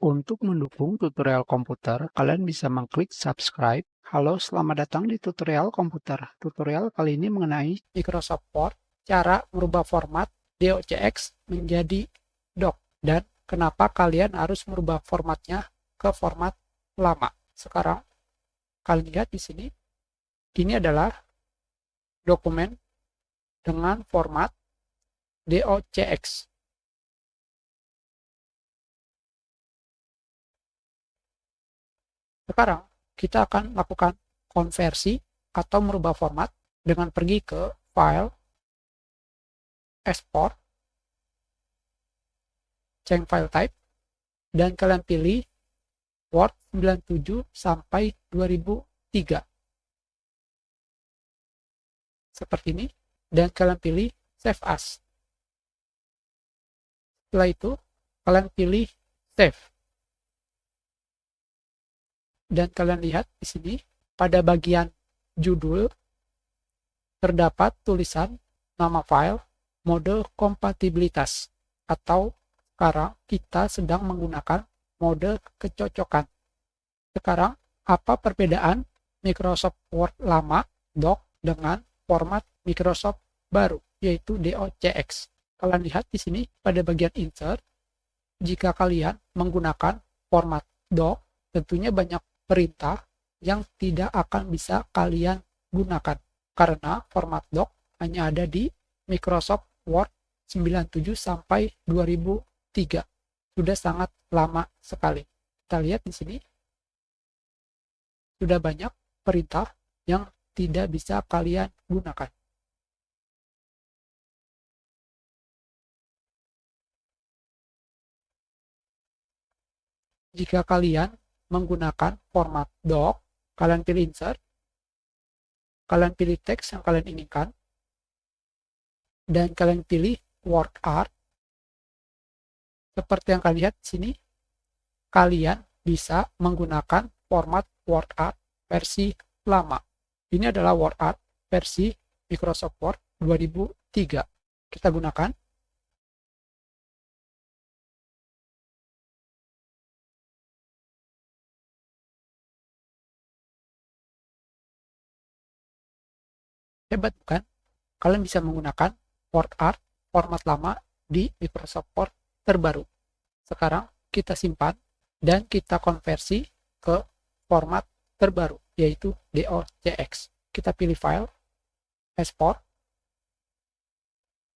Untuk mendukung tutorial komputer, kalian bisa mengklik subscribe. Halo, selamat datang di tutorial komputer. Tutorial kali ini mengenai Microsoft Word, cara merubah format docx menjadi doc, dan kenapa kalian harus merubah formatnya ke format lama. Sekarang, kalian lihat di sini, ini adalah dokumen dengan format docx. Sekarang, kita akan lakukan konversi atau merubah format dengan pergi ke File, Export, Change File Type, dan kalian pilih Word 97 sampai 2003. Seperti ini, dan kalian pilih Save As. Setelah itu, kalian pilih Save. Dan kalian lihat di sini, pada bagian judul, terdapat tulisan nama file, mode kompatibilitas, atau sekarang kita sedang menggunakan mode kecocokan. Sekarang, apa perbedaan Microsoft Word lama, doc, dengan format Microsoft baru, yaitu docx? Kalian lihat di sini, pada bagian insert, jika kalian menggunakan format doc, tentunya banyak perintah yang tidak akan bisa kalian gunakan karena format doc hanya ada di Microsoft Word 97 sampai 2003. Sudah sangat lama sekali. Kita lihat di sini sudah banyak perintah yang tidak bisa kalian gunakan. Jika kalian menggunakan format doc, kalian pilih insert, kalian pilih teks yang kalian inginkan, dan kalian pilih word art. Seperti yang kalian lihat di sini, kalian bisa menggunakan format word art versi lama. Ini adalah word art versi Microsoft Word 2003. Kita gunakan. Hebat bukan? Kalian bisa menggunakan word art format lama di Microsoft Word terbaru. Sekarang kita simpan dan kita konversi ke format terbaru, yaitu docx. Kita pilih file, export,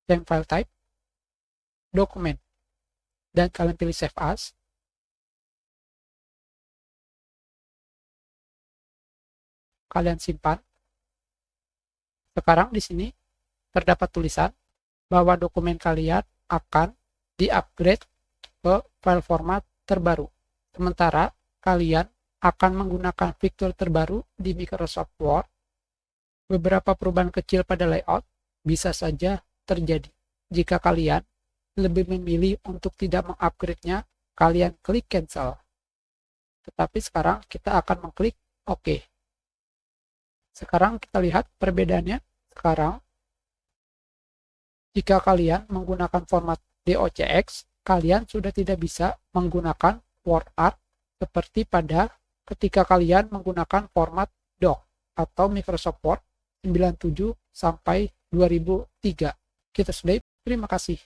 change file type, dokumen, dan kalian pilih save as. Kalian simpan. Sekarang di sini terdapat tulisan bahwa dokumen kalian akan di-upgrade ke file format terbaru. Sementara kalian akan menggunakan fitur terbaru di Microsoft Word, beberapa perubahan kecil pada layout bisa saja terjadi. Jika kalian lebih memilih untuk tidak mengupgrade-nya, kalian klik cancel. Tetapi sekarang kita akan mengklik OK. Sekarang kita lihat perbedaannya. Sekarang, jika kalian menggunakan format docx, kalian sudah tidak bisa menggunakan word art seperti pada ketika kalian menggunakan format doc atau Microsoft Word 97 sampai 2003. Kita sudah, terima kasih.